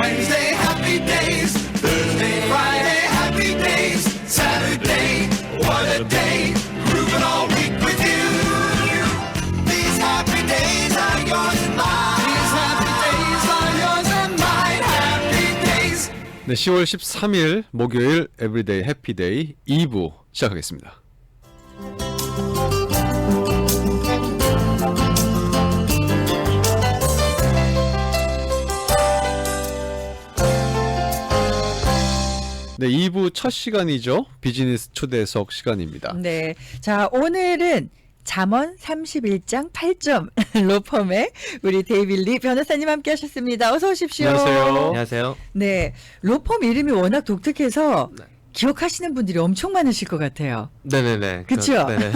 Wednesday, happy days. Thursday, Friday, happy days. Saturday, what a day. Grooving all week with you. These happy days are yours and mine. These happy days are yours and mine. Happy days. 네, 10월 13일 목요일 에브리데이 해피데이 2부 시작하겠습니다. 네, 2부 첫 시간이죠. 비즈니스 초대석 시간입니다. 네. 자, 오늘은 잠언 31장 8점 로펌의 우리 데이빌리 변호사님 함께 하셨습니다. 어서 오십시오. 안녕하세요. 안녕하세요. 네. 로펌 이름이 워낙 독특해서 네. 기억하시는 분들이 엄청 많으실 것 같아요. 네네네. 그쵸? 네네.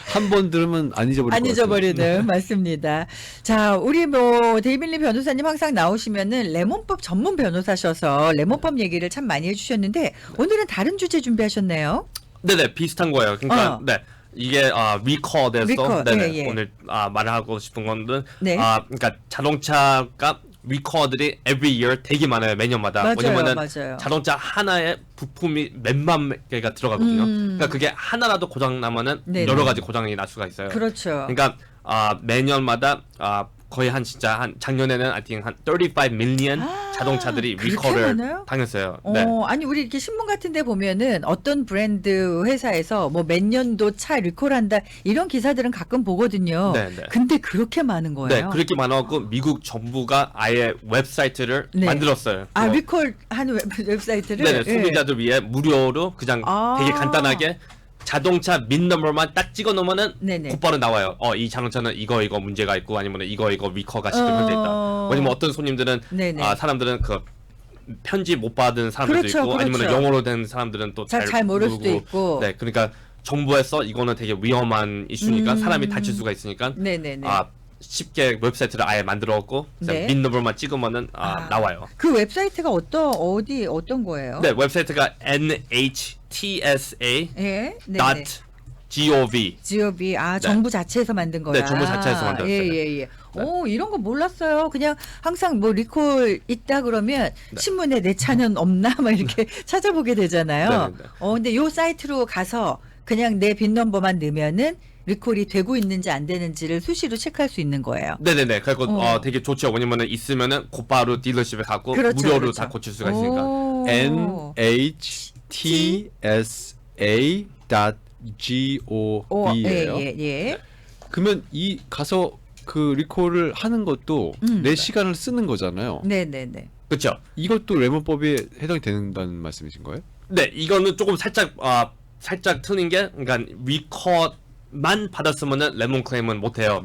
한 번 들으면 안 잊어버릴 안 것 같아요. 잊어버리는 맞습니다. 자, 우리 뭐 데이빌리 변호사님 항상 나오시면은 레몬법 전문 변호사셔서 레몬법 얘기를 참 많이 해주셨는데 오늘은 다른 주제 준비하셨네요. 네네 비슷한 거예요. 그러니까 네 이게 리커드에서 리커, 네네 예, 예. 오늘 말하고 싶은 건데 네. 그러니까 자동차가 리커들이 every year 되게 많아요. 매년마다. 맞아요, 왜냐면은 맞아요. 자동차 하나에 부품이 몇만 개가 들어가거든요. 그러니까 그게 하나라도 고장 나면은 네네. 여러 가지 고장이 날 수가 있어요. 그렇죠. 그러니까 매년마다 거의 한 진짜 한 작년에는 I think 한 35 million 자동차들이 그렇게 리커를 많아요? 당했어요. 네. 아니 우리 이렇게 신문 같은 데 보면은 어떤 브랜드 회사에서 뭐 몇 년도 차 리콜한다 이런 기사들은 가끔 보거든요. 네, 네. 근데 그렇게 많은 네, 거예요. 그렇게 많아갖고 미국 정부가 아예 웹사이트를 네. 만들었어요. 아, 그거. 리콜 하는 웹사이트를 네네, 예. 소비자들 위해 무료로 그냥 아. 되게 간단하게 자동차 민 넘버만 딱 찍어 놓으면은 네네. 곧바로 나와요. 이 자동차는 이거 문제가 있고 아니면 이거 리커가 시도돼 있다. 왜냐면 어떤 손님들은 네네. 사람들은 그 편지 못 받은 사람들도 그렇죠, 있고 아니면 그렇죠. 영어로 된 사람들은 또 잘 모를 수도 있고. 네, 그러니까 정부에서 이거는 되게 위험한 이슈니까 사람이 다칠 수가 있으니까 네네네. 쉽게 웹사이트를 아예 만들었고 네. 민 넘버만 찍으면은 나와요. 그 웹사이트가 어떤 거예요? 네, 웹사이트가 NHTSA 예. 네네. .gov. 지오비 정부 자체에서 만든 거야. 네, 정부 자체에서 만들었어요. 예예예. 오 이런 거 몰랐어요. 그냥 항상 뭐 리콜 있다 그러면 네. 신문에 내 차는 없나 막 이렇게 찾아보게 되잖아요. 네, 네, 네. 근데 요 사이트로 가서 그냥 내 빈 넘버만 넣으면은 리콜이 되고 있는지 안 되는지를 수시로 체크할 수 있는 거예요. 네네네. 그리고 되게 좋죠. 왜냐면은 있으면은 곧바로 딜러십에 가고 그렇죠, 무료로 그렇죠. 다 고칠 수가 있으니까. 오. NHTSA.gov예요. 예. 그러면 이 가서 그 리콜을 하는 것도 내 시간을 쓰는 거잖아요. 네네네. 그렇죠. 이것도 레몬법에 해당이 된다는 말씀이신 거예요? 네, 이거는 조금 살짝 틀린 게 그러니까 리커만 받았으면은 레몬 클레임은 못 해요.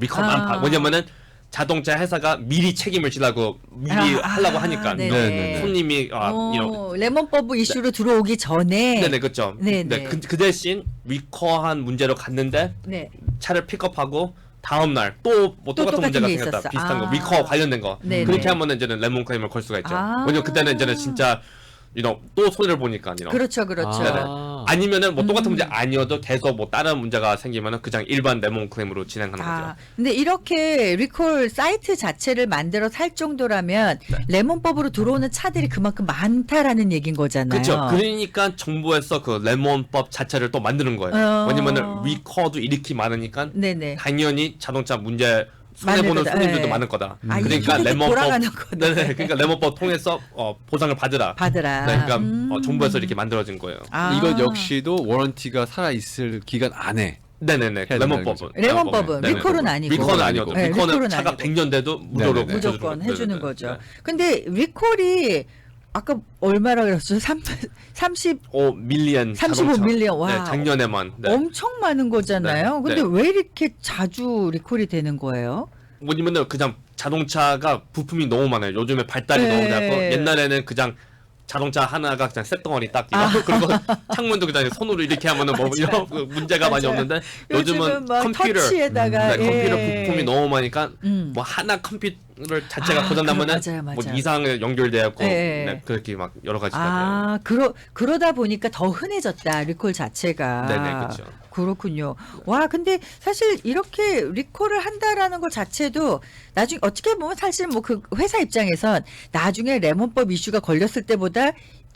왜냐면은 자동차 회사가 미리 책임을 지라고 미리 하려고 하니까 네네. 손님이 레몬법 이슈로 들어오기 전에 네네 그렇죠. 네네. 네, 그 대신 리커한 문제로 갔는데 네. 차를 픽업하고 다음 날 또 뭐 똑같은 똑같은 문제가 게 생겼다. 있었어. 비슷한 거 리커 관련된 거. 네네. 그렇게 하면은 이제는 레몬 클레임을 걸 수가 있죠. 아. 왜냐면 그때는 이제는 진짜 또 손해를 보니까 그렇죠. 네네. 아니면은 뭐 똑같은 문제 아니어도 계속 뭐 다른 문제가 생기면은 그냥 일반 레몬 클레임으로 진행하는 거죠. 근데 이렇게 리콜 사이트 자체를 만들어 살 정도라면 레몬법으로 들어오는 차들이 그만큼 많다라는 얘기인 거잖아요. 그렇죠. 그러니까 정부에서 그 레몬법 자체를 또 만드는 거예요. 왜냐면은 리커도 이렇게 많으니까 네네. 당연히 자동차 문제 손해보는 많을 거다. 손님들도 네. 많을 거다. 이게 그러니까 계속 레몬법 돌아가는 거네. 네네. 그러니까 레몬법 통해서 보상을 받으라. 네, 그러니까 정부에서 이렇게 만들어진 거예요. 이것 역시도 워런티가 살아 있을 기간 안에 네네네. 해야 레몬법은 레몬법은 리콜은 아니고. 리커는 아니어도 네, 리커는 리콜은 차가 아니고. 100년 돼도 무료로 네네네. 무조건 해주는 네네네. 거죠. 네. 근데 리콜이 아까 얼마라 그랬죠? 30 5 밀리언 35 자동차. 밀리언. 와. 네, 작년에만. 네. 엄청 많은 거잖아요. 네, 근데 네. 왜 이렇게 자주 리콜이 되는 거예요? 뭐냐면은 그냥 자동차가 부품이 너무 많아요. 요즘에 발달이 네. 너무 돼갖고 옛날에는 그냥 자동차 하나가 그냥 쇳덩어리 딱 그리고 창문도 그냥 손으로 이렇게 하면은 뭐 이런 문제가 많이 맞아요. 없는데 요즘은 요즘은 막 컴퓨터 터치에다가 컴퓨터 예. 부품이 너무 많으니까 뭐 하나 자체가 고장나면은 맞아요, 맞아요. 뭐 이상에 연결되었고 네. 네, 그렇게 막 여러 가지가 그러다 보니까 더 흔해졌다 리콜 자체가. 네네, 그렇죠. 그렇군요. 와, 근데 사실 이렇게 리콜을 한다라는 것 자체도 나중에 어떻게 보면 사실 뭐 그 회사 입장에선 나중에 레몬법 이슈가 걸렸을 때보다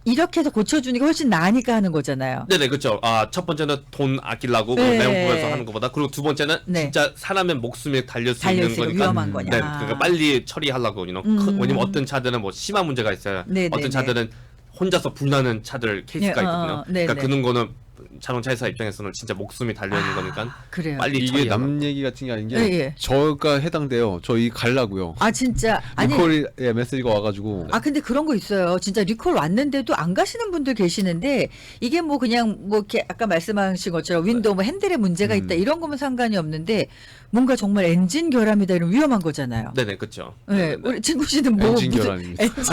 이렇게 해서 고쳐주는 게 훨씬 나으니까 하는 거잖아요. 네네 그렇죠. 첫 번째는 돈 아끼려고 네. 레몬법에서 하는 것보다 그리고 두 번째는 네. 진짜 사람의 목숨이 달릴 수 달려 있는 있으니까 거니까 위험한 거냐. 네, 그러니까 빨리 처리하려고 왜냐면 어떤 차들은 뭐 심한 문제가 있어요. 네네네. 어떤 차들은 혼자서 불나는 차들 케이스가 네, 있거든요. 네네. 그러니까 그런 거는 자동차 회사 입장에서는 진짜 목숨이 달려 있는 거니까 그래요. 빨리 이게 처리하려고. 남 얘기 같은 게 아닌 게 예, 예. 저가 해당돼요. 저희 갈라고요. 아 진짜 아니. 리콜에 메시지가 와가지고 아 근데 그런 거 있어요. 진짜 리콜 왔는데도 안 가시는 분들 계시는데 이게 뭐 그냥 뭐 이렇게 아까 말씀하신 것처럼 윈도우 뭐 핸들에 문제가 있다 이런 거면 상관이 없는데 뭔가 정말 엔진 결함이다 이런 위험한 거잖아요. 네네 그렇죠. 네, 우리 친구 씨는 뭐 엔진 무슨 결함입니다. 엔진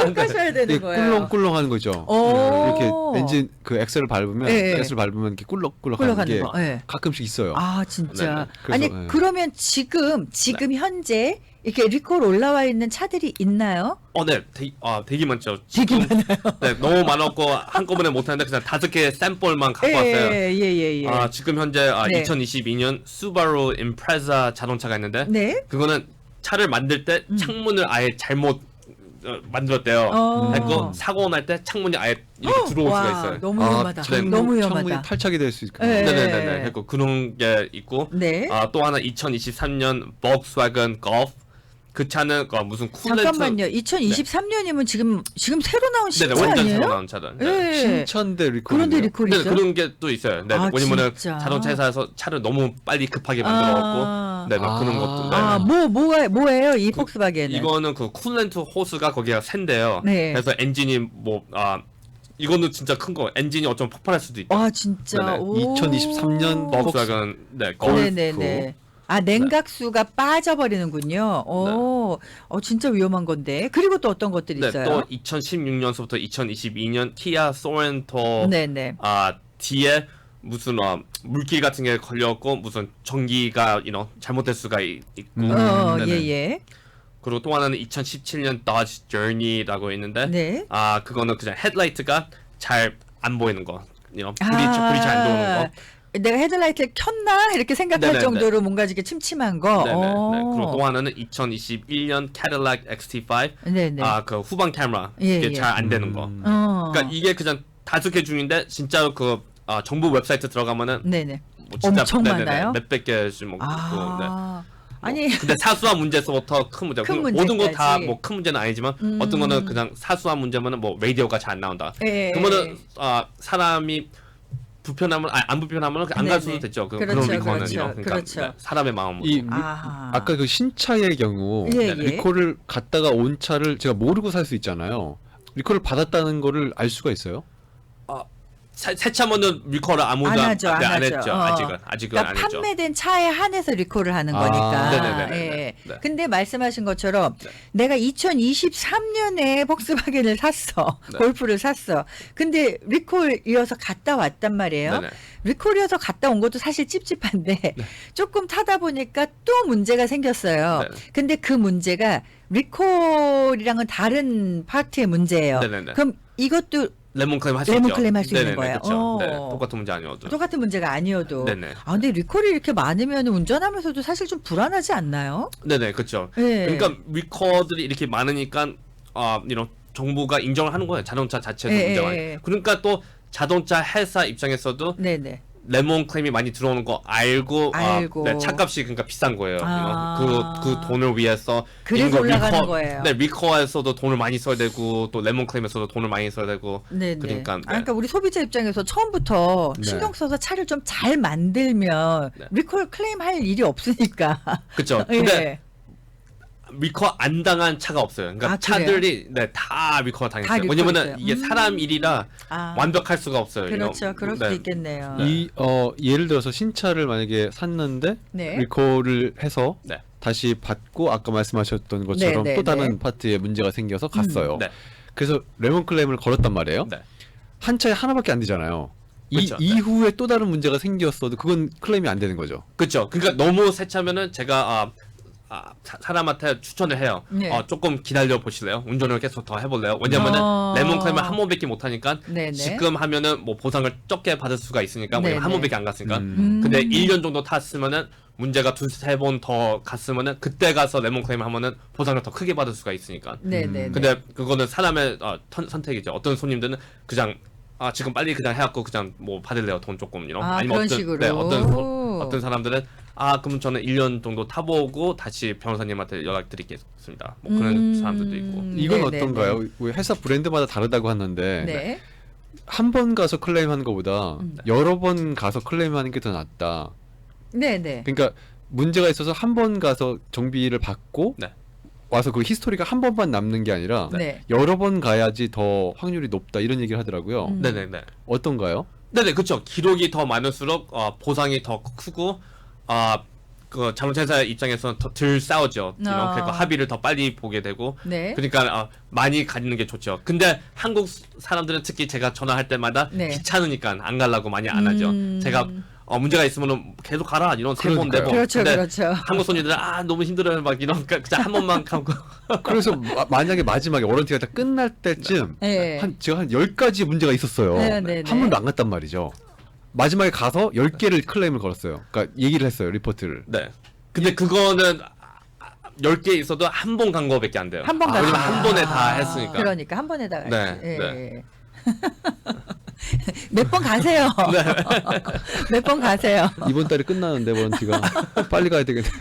꼭 하셔야 되는 이게 거예요. 꿀렁꿀렁하는 거죠. 오. 이렇게 엔진 그 엑셀을 밟으면 예, 예. 엑셀 밟으면 이렇게 꿀렁꿀렁하는 꿀렁하는 게 거. 예. 가끔씩 있어요. 아 진짜. 네네. 그래서, 아니 네. 그러면 지금 현재 이렇게 리콜 올라와 있는 차들이 있나요? 네, 되게 많죠. 되게 지금, 네, 너무 많았고 한꺼번에 못하는데 그냥 5개 샘플만 갖고 왔어요. 예예예. 지금 현재 네. 2022년 수바루 임프레자 자동차가 있는데 네. 그거는 차를 만들 때 창문을 아예 잘못 만들었대요. 그리고 사고 날 때 창문이 아예 이렇게 들어올 수가 있어요. 너무 위험하다. 창문, 너무 창문이 위험하다. 탈착이 될 수 있고. 네. 네네네. 그리고 그런 게 있고 네. 또 하나 2023년 볼kswagen 골프 그 차는 무슨 쿨렌트 잠깐만요. 2023년이면 지금 새로 나온 네네 신차 완전 아니에요? 새로 나온 차들. 네. 예. 신차인데 리콜. 그런데 리콜이 네, 있어요? 그런 게 또 있어요. 네, 아, 왜냐면은 진짜? 자동차 회사에서 차를 너무 빨리 급하게 만들어갖고, 아. 네, 막 그런 것도. 네. 뭐예요? 이 폭스바겐은? 이거는 그 쿨렌트 호스가 거기가 센데요. 네. 그래서 엔진이 이거는 진짜 큰 거. 엔진이 어쩌면 폭발할 수도 있다. 아 진짜. 네네. 오. 2023년 볼kswagen 네, 골프. 네네네. 아 냉각수가 빠져버리는군요. 오, 진짜 위험한 건데. 그리고 또 어떤 것들이 네, 있어요? 또 2016년서부터 2022년 키아 소렌토 네네. 뒤에 무슨 물길 같은 게 걸렸고 무슨 전기가 잘못될 수가 있고. 네네. 예예. 그리고 또 하나는 2017년 Dodge Journey라고 있는데 네. 그거는 그냥 헤드라이트가 잘 안 보이는 거. 불이 잘 안 들어오는 거. 내가 헤드라이트를 켰나 이렇게 생각할 네네네. 정도로 뭔가 이렇게 침침한 거. 네네. 네. 그리고 또 하나는 2021년 Cadillac XT5 네네. 그 후방 카메라 예, 이게 예. 잘 안 되는 거. 그러니까 이게 그냥 5개 중인데 진짜 그 정부 웹사이트 들어가면은 네네. 뭐 진짜 엄청 네네네. 많아요? 몇백 개씩 뭐 있고. 네. 아니 근데 사소한 문제에서부터 큰 문제. 큰 모든 거 다 문제까지. 뭐 큰 문제는 아니지만 어떤 거는 그냥 사소한 문제면은 뭐 라디오가 잘 안 나온다. 예. 그러면은 사람이 불편하면 안 불편하면 안 갈 수도 네네. 됐죠. 그렇죠, 그런 리콜은 그렇죠, 그러니까 그렇죠. 네, 사람의 마음. 아하. 아까 그 신차의 경우 예, 예. 리콜을 갔다가 온 차를 제가 모르고 살 수 있잖아요. 리콜을 받았다는 거를 알 수가 있어요? 새 차면은 리콜을 아무도 안 하죠, 안 안 하죠. 했죠. 아직은 그러니까 안 했죠. 판매된 차에 한해서 리콜을 하는 아. 거니까. 네네네네. 예. 네. 근데 말씀하신 것처럼 네. 내가 2023년에 폭스바겐을 샀어. 네. 골프를 샀어. 근데 리콜이어서 갔다 왔단 말이에요. 네네. 리콜이어서 갔다 온 것도 사실 찝찝한데 조금 타다 보니까 또 문제가 생겼어요. 네네. 근데 그 문제가 리콜이랑은 다른 파트의 문제예요. 네네네. 그럼 이것도 레몬 클레임 할 수 레몬 있죠. 클레임 할수 있는 네네네, 거예요? 그렇죠. 어. 네, 똑같은 문제 아니어도. 똑같은 문제가 아니어도. 네네. 근데 리콜이 이렇게 많으면 운전하면서도 사실 좀 불안하지 않나요? 네네, 그렇죠. 네. 그러니까 리콜들이 이렇게 많으니까 정부가 인정을 하는 거예요. 자동차 자체도 예, 문제가. 예. 그러니까 또 자동차 회사 입장에서도 네네. 레몬 클레임이 많이 들어오는 거 알고, 알고. 차값이 그러니까 비싼 거예요. 아. 그 돈을 위해서 그래서 이거 올라가는 거예요. 네, 리콜에서도 돈을 많이 써야 되고 또 레몬 클레임에서도 돈을 많이 써야 되고. 네네. 그러니까, 네. 그러니까 우리 소비자 입장에서 처음부터 네. 신경 써서 차를 좀 잘 만들면 네. 리콜 클레임할 일이 없으니까. 그렇죠. 예. 근데 리콜 안 당한 차가 없어요. 그러니까 아, 그래요? 차들이 다 리콜 다 당했어요. 리콜 왜냐면은 있어요. 이게 사람 일이라 아. 완벽할 수가 없어요. 그렇죠. 그럴 수도 네. 있겠네요. 예를 들어서 신차를 만약에 샀는데 네. 리콜을 해서 네. 다시 받고 아까 말씀하셨던 것처럼 네, 또 네, 다른 네. 파트에 문제가 생겨서 갔어요. 네. 그래서 레몬 클레임을 걸었단 말이에요. 네. 한 차에 하나밖에 안 되잖아요. 그렇죠. 네. 이후에 또 다른 문제가 생겼어도 그건 클레임이 안 되는 거죠. 그렇죠. 그러니까 너무 새 차면은 제가 사람한테 추천을 해요. 네. 조금 기다려 보실래요? 운전을 계속 더 해볼래요? 왜냐면은 레몬 클레임을 한 번밖에 못 하니까 네네. 지금 하면은 뭐 보상을 적게 받을 수가 있으니까 네네. 왜냐면 한 번밖에 안 갔으니까. 근데 1년 정도 탔으면은 문제가 2-3번 더 갔으면은 그때 가서 레몬 클레임을 하면은 보상을 더 크게 받을 수가 있으니까. 네네. 근데 그거는 사람의 선택이죠. 어떤 손님들은 그냥 지금 빨리 그냥 해갖고 그냥 뭐 받을래요 돈 조금 아니면 그런 식으로. 네, 어떤 사람들은 그럼 저는 1년 정도 타보고 다시 변호사님한테 연락드리겠습니다. 뭐 그런 사람들도 있고. 이건 네네네. 어떤가요? 회사 브랜드마다 다르다고 하는데 네. 한 번 가서 클레임하는 것보다 여러 번 가서 클레임하는 게 더 낫다. 네네. 그러니까 문제가 있어서 한 번 가서 정비를 받고 네. 와서 그 히스토리가 한 번만 남는 게 아니라 네. 여러 번 가야지 더 확률이 높다 이런 얘기를 하더라고요. 네네네. 어떤가요? 네네 그렇죠. 기록이 더 많을수록 보상이 더 크고 그 자동차 입장에서는 더 덜 싸우죠. 그러니까 합의를 더 빨리 보게 되고. 네. 그러니까 많이 가는 게 좋죠. 근데 한국 사람들은 특히 제가 전화할 때마다 네. 귀찮으니까 안 가려고 많이 안 하죠. 제가 문제가 있으면은 계속 가라 이런 3번 4번. 그렇죠, 근데 그렇죠. 한국 손님들은 너무 힘들어요 막 이런 그냥 한 번만 가고. 그래서 만약에 마지막에 워런티가 다 끝날 때쯤 네. 제가 한 10가지 문제가 있었어요. 네, 네, 네. 한 번도 안 갔단 말이죠. 마지막에 가서 10개를 클레임을 걸었어요. 그러니까 얘기를 했어요. 리포트를. 네. 근데 그거는 10개 있어도 한 번 간 거밖에 안 돼요. 한 번 왜냐면 갔으니까. 한 번에 다 했으니까. 그러니까 한 번에다가. 네, 예. 네. 몇 번 가세요. 몇 번 가세요. 이번 달에 끝나는데 워런티가 빨리 가야 되겠네요.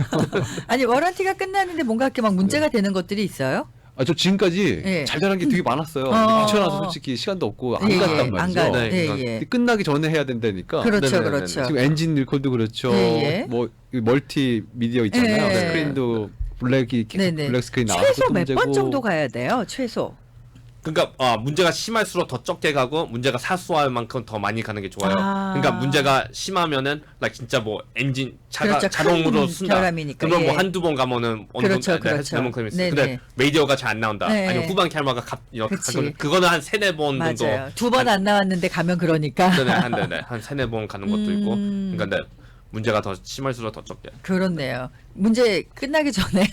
아니 워런티가 끝나는데 뭔가 이렇게 막 문제가 되는 것들이 있어요? 저 지금까지 예. 잘 되는 게 되게 많았어요. 귀찮아서 솔직히 시간도 없고 안 예, 갔단 예, 말이죠. 안 가. 네, 예, 그건- 예. 근데 끝나기 전에 해야 된다니까. 그렇죠, 네네네네. 그렇죠. 지금 엔진 리콜도 그렇죠. 예, 예. 뭐 멀티 미디어 있잖아요. 예. 스크린도 블랙이 계속 네네. 블랙 스크린 나와서 최소 몇 문제고. 번 정도 가야 돼요? 최소. 그러니까 문제가 심할수록 더 적게 가고 문제가 사소할 만큼 더 많이 가는 게 좋아요. 그러니까 문제가 심하면은 진짜 뭐 엔진 차가 그렇죠. 자동으로 큰 쓴다. 결함이니까, 그러면 예. 뭐 한두 번 가면은 어느 그렇죠, 정도 그렇죠. 레몬 클레임이 있어요. 네네. 근데 라디오가 잘 안 나온다. 네. 아니면 후방 캐머라가 그치. 그거는 한 3-4번 정도. 맞아요. 두 번 안 나왔는데 가면 그러니까. 네네 한 3-4번 가는 것도 있고. 그러니까 네, 문제가 더 심할수록 더 적게. 그렇네요. 문제 끝나기 전에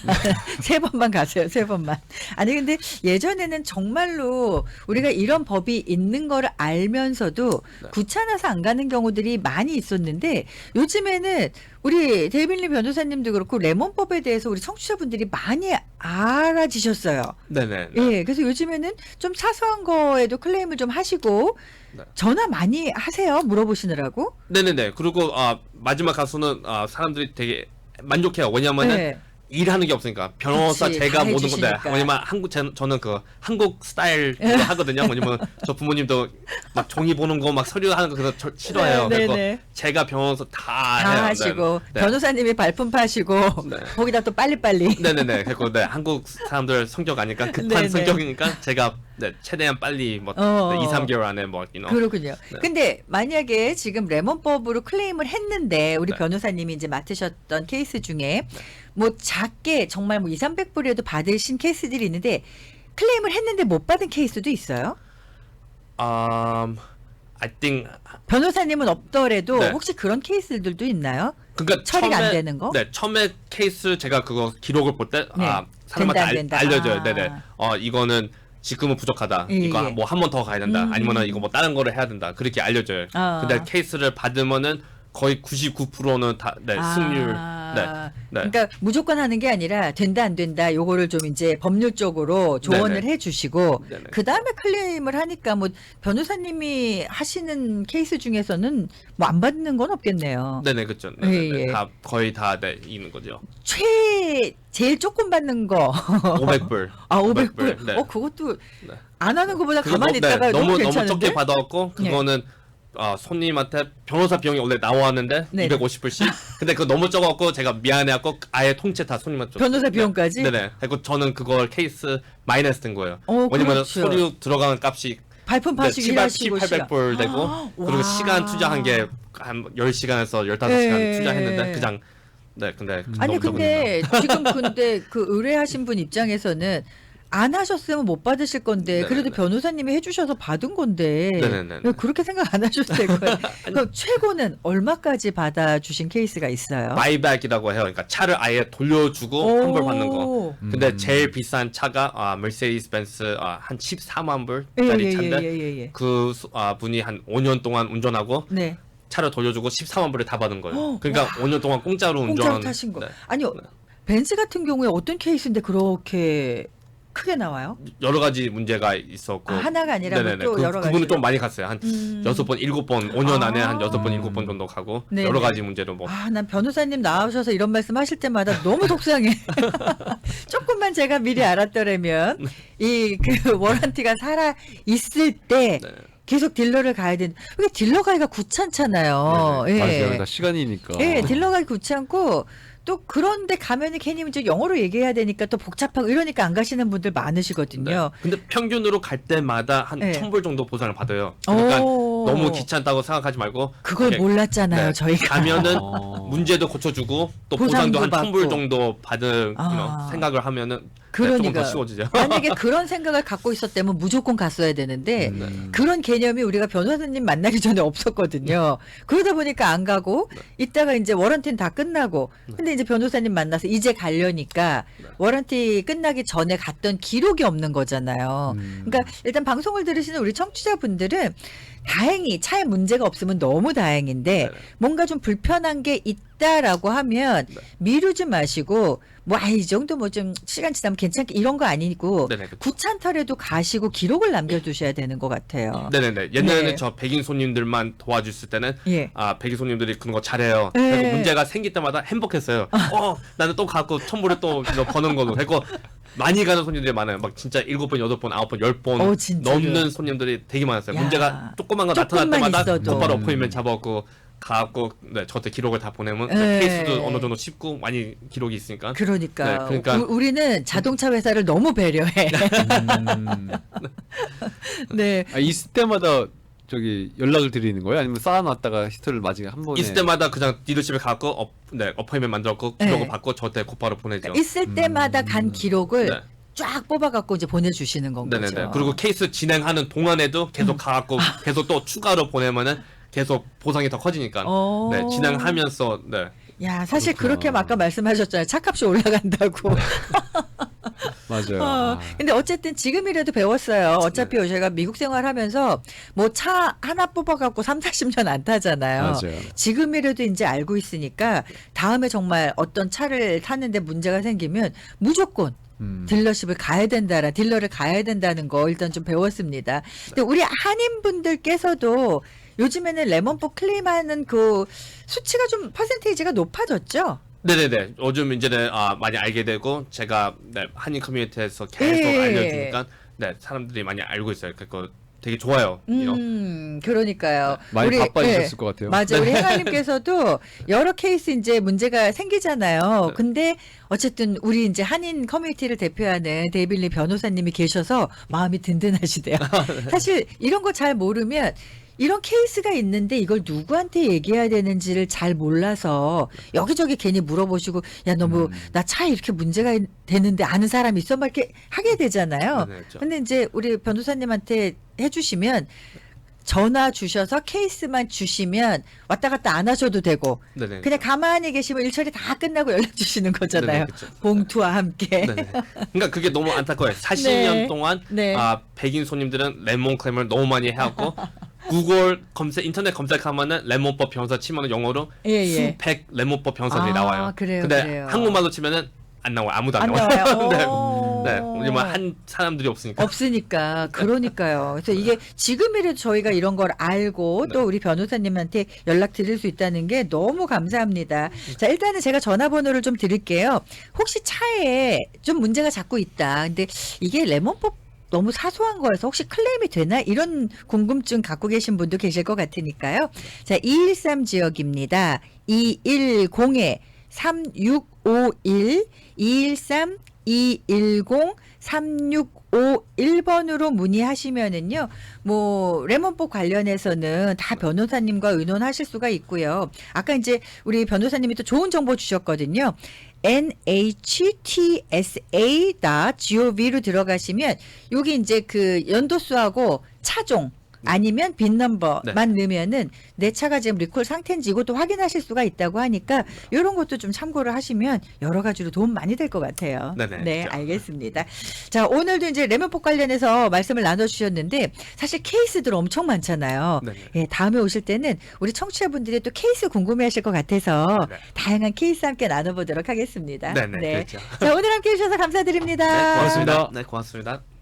세 번만 가세요. 세 번만. 아니 근데 예전에는 정말로 우리가 이런 법이 있는 거를 알면서도 귀찮아서 안 가는 경우들이 많이 있었는데 요즘에는 우리 데이빌리 변호사님도 그렇고 레몬법에 대해서 우리 청취자분들이 많이 알아지셨어요. 네네. 예, 그래서 요즘에는 좀 사소한 거에도 클레임을 좀 하시고 네. 전화 많이 하세요. 물어보시느라고. 네네네. 그리고 마지막 가수는 사람들이 되게 만족해요. 왜냐면은 네. 일하는 게 없으니까 변호사 그치, 제가 다 모든 건데 해주시니까. 왜냐면 저는 그 한국 스타일 그거 하거든요. 왜냐면 저 부모님도 막 종이 보는 거 막 서류 하는 거 그거 싫어해요. 네, 그래서 네. 제가 변호사 다 다 해요. 하시고 네. 변호사님이 발품 파시고 네. 거기다 또 빨리빨리. 네네네. 그리고 한국 사람들 성격 아니까 급한 네네. 성격이니까 제가 최대한 빨리 뭐 어. 2-3개월 안에 뭐 그렇군요. 네. 근데 만약에 지금 레몬법으로 클레임을 했는데 우리 네. 변호사님이 이제 맡으셨던 케이스 중에 뭐 작게 정말 뭐 2-300불이라도 받으신 케이스들이 있는데 클레임을 했는데 못 받은 케이스도 있어요? I think 변호사님은 없더라도 네. 혹시 그런 케이스들도 있나요? 그러니까 처리가 안 되는 거? 네, 처음에 케이스 제가 그거 기록을 볼 때 네. 사람한테 된다, 안 된다. 알려줘요. 아. 네네. 이거는 지금은 부족하다. 예, 이거 예. 뭐 한 번 더 가야 된다. 아니면은 이거 뭐 다른 거를 해야 된다. 그렇게 알려줘요. 근데 케이스를 받으면은 거의 99%는 다 승률. 네. 네. 그러니까 무조건 하는 게 아니라 된다 안 된다 요거를 좀 이제 법률적으로 조언을 네네. 해주시고 네네. 그 다음에 클레임을 하니까 뭐 변호사님이 하시는 케이스 중에서는 뭐 안 받는 건 없겠네요. 네네 그렇죠. 예, 예. 다 거의 다 있는 거죠. 제일 조금 받는 거. 500불. 500불. 네. 그것도 네. 안 하는 것보다 그거 가만히 있다가 너무 너무 괜찮은데. 적게 받아갖고 그거는 손님한테 변호사 비용이 원래 나왔는데 네. 250불씩. 근데 그거 너무 적었고 제가 미안해갖고 아예 통째 다 손님한테 줬어요. 변호사 비용까지? 네네. 그리고 저는 그걸 케이스 마이너스 된 거예요. 왜냐면 그렇죠. 서류 들어가는 값이 발품 파시기 700불 되고 그리고 와. 시간 투자한 게 한 10시간에서 15시간 예. 투자했는데 그냥 근데 아니 너무 적으니까. 근데 지금 근데 그 의뢰하신 분 입장에서는 안 하셨으면 못 받으실 건데 네네네. 그래도 변호사님이 해주셔서 받은 건데 네네네. 왜 그렇게 생각 안 하셔도 될 거예요. 그럼 최고는 얼마까지 받아주신 케이스가 있어요? 바이백이라고 해요. 그러니까 차를 아예 돌려주고 환불 받는 거. 오. 근데 제일 비싼 차가 메르세디스 벤츠 한 14만 불짜리 차인데 예. 그 분이 한 5년 동안 운전하고 네. 차를 돌려주고 14만 불을 다 받은 거예요. 어, 그러니까 5년 동안 공짜로 공짜로 운전. 타신 거. 네. 아니요. 벤츠 같은 경우에 어떤 케이스인데 그렇게 크게 나와요? 여러 가지 문제가 있었고. 하나가 아니라 네네네. 또 여러 가지. 그분은 좀 많이 갔어요. 한 6번, 7번, 5년 안에 한 6번, 7번 정도 가고 네네. 여러 가지 문제로 뭐. 난 변호사님 나오셔서 이런 말씀 하실 때마다 너무 속상해. 조금만 제가 미리 알았더라면 이 그 워런티가 살아 있을 때 네. 계속 딜러를 가야 되는. 그게 딜러 가기가 귀찮잖아요. 예. 맞아요. 다 시간이니까. 예, 딜러 가기 귀찮고 또 그런데 가면은 괜히 이제 영어로 얘기해야 되니까 또 복잡하고 이러니까 안 가시는 분들 많으시거든요. 근데 평균으로 갈 때마다 한 네. 1,000불 정도 보상을 받아요. 그러니까 오. 너무 귀찮다고 생각하지 말고 그걸 네. 몰랐잖아요, 네. 저희가. 가면은 어. 문제도 고쳐주고 또 보상도 보상도 한 받고. 1,000불 정도 받은 생각을 하면은 조금 그러니까 더 쉬워지죠. 만약에 그런 생각을 갖고 있었다면 무조건 갔어야 되는데 음. 그런 개념이 우리가 변호사님 만나기 전에 없었거든요. 그러다 보니까 안 가고 이따가 이제 워런티는 다 끝나고 근데 이제 변호사님 만나서 이제 가려니까 워런티 끝나기 전에 갔던 기록이 없는 거잖아요. 그러니까 일단 방송을 들으시는 우리 청취자분들은 다행히 차에 문제가 없으면 너무 다행인데 네네. 뭔가 좀 불편한 게 있다라고 하면 미루지 마시고 뭐 이 정도 뭐 좀 시간 지나면 괜찮게 이런 거 아니고 네네, 그쵸. 구차더라도 가시고 기록을 남겨두셔야 되는 것 같아요. 네네네. 옛날에는 네. 저 백인 손님들만 도와줬을 때는 예. 백인 손님들이 그런 거 잘해요. 네. 그래서 문제가 생길 때마다 행복했어요. 나는 또 갖고 1,000불을 또 이거 버는 거고. 그리고 많이 가는 손님들이 많아요. 막 진짜 7번, 8번, 9번, 10번 진짜요? 넘는 손님들이 되게 많았어요. 야. 문제가 조그만 거 나타날 조금만 때마다 있어도. 곧바로 어포인트먼트 잡아갖고 가갖고 저한테 기록을 다 보내면 네. 케이스도 어느 정도 쉽고 많이 기록이 있으니까. 그러니까, 네, 그러니까 우리는 자동차 회사를 너무 배려해. 네. 있을 때마다 저기 연락을 드리는 거예요? 아니면 쌓아놨다가 히스토리를 마지막에 한 번에 있을 때마다 그냥 디러십에 가고 어포인트먼트 만들었고 기록을 네. 받고 저한테 곧바로 보내죠. 있을 때마다 간 기록을 네. 쫙 뽑아갖고 이제 보내주시는 건 네네네. 거죠. 그리고 케이스 진행하는 동안에도 계속 가갖고 계속 또 추가로 보내면은 계속 보상이 더 커지니까. 오. 네, 진행하면서 네. 야, 사실 그렇구나. 그렇게 아까 말씀하셨잖아요. 차값이 올라간다고. 맞아요. 근데 어쨌든 지금이라도 배웠어요. 어차피 제가 미국 생활하면서 뭐 차 하나 뽑아갖고 3, 40년 안 타잖아요. 맞아요. 지금이라도 이제 알고 있으니까 다음에 정말 어떤 차를 타는데 문제가 생기면 무조건 딜러십을 가야 된다라 딜러를 가야 된다는 거 일단 좀 배웠습니다. 근데 우리 한인분들께서도 요즘에는 레몬법 클레임하는 그 수치가 좀 퍼센테이지가 높아졌죠? 네네네. 요즘 이제는 많이 알게 되고 제가 네, 한인 커뮤니티에서 계속 예. 알려주니까 네, 사람들이 많이 알고 있어요. 그거 되게 좋아요. 그러니까요. 많이 바빠지셨을 것 같아요. 맞아요. 우리 행아님께서도 여러 케이스 이제 문제가 생기잖아요. 네. 근데 어쨌든 우리 이제 한인 커뮤니티를 대표하는 데이빌리 변호사님이 계셔서 마음이 든든하시대요. 사실 이런 거 잘 모르면 이런 케이스가 있는데 이걸 누구한테 얘기해야 되는지를 잘 몰라서 여기저기 괜히 물어보시고 야 너 뭐 나 차에 이렇게 문제가 되는데 아는 사람 있어? 막 이렇게 하게 되잖아요. 네, 그렇죠. 근데 이제 우리 변호사님한테 해주시면 전화 주셔서 케이스만 주시면 왔다 갔다 안 하셔도 되고 네네. 그냥 가만히 계시면 일처리 다 끝나고 연락 주시는 거잖아요. 네네, 그쵸. 봉투와 함께. 네네. 그러니까 그게 너무 안타까워요. 40년 네. 동안 네. 백인 손님들은 레몬 클레임을 너무 많이 해왔고 구글 인터넷 검색하면은 레몬법 변호사 치면은 영어로 예. 수백 레몬법 변호사들이 나와요. 그래요, 근데 그래요. 한국말로 치면은 안 나와요. 아무도 안 안 나와요. 나와요. 네. 왜냐면 한 사람들이 없으니까. 없으니까 그러니까요. 그래서 이게 지금이라도 저희가 이런 걸 알고 또 우리 변호사님한테 연락 드릴 수 있다는 게 너무 감사합니다. 자, 일단은 제가 전화번호를 좀 드릴게요. 혹시 차에 좀 문제가 자꾸 있다. 근데 이게 레몬법 너무 사소한 거여서 혹시 클레임이 되나 이런 궁금증 갖고 계신 분도 계실 것 같으니까요. 자, 213 지역입니다. 210에 3651 213 210 3651번으로 문의하시면은요. 뭐 레몬법 관련해서는 다 변호사님과 의논하실 수가 있고요. 아까 이제 우리 변호사님이 또 좋은 정보 주셨거든요. NHTSA.gov로 들어가시면 여기 이제 그 연도수하고 차종 아니면 빈 넘버만 넣으면은 내 차가 지금 리콜 상태인지 이것도 확인하실 수가 있다고 하니까 이런 것도 좀 참고를 하시면 여러 가지로 도움 많이 될 것 같아요. 네네, 네, 그렇죠. 알겠습니다. 자, 오늘도 이제 레몬법 관련해서 말씀을 나눠주셨는데 사실 케이스들 엄청 많잖아요. 네네. 예, 다음에 오실 때는 우리 청취자분들이 또 케이스 궁금해하실 것 같아서 네. 다양한 케이스 함께 나눠보도록 하겠습니다. 네네, 그렇죠. 자, 오늘 함께 해주셔서 감사드립니다. 네, 고맙습니다. 네, 고맙습니다.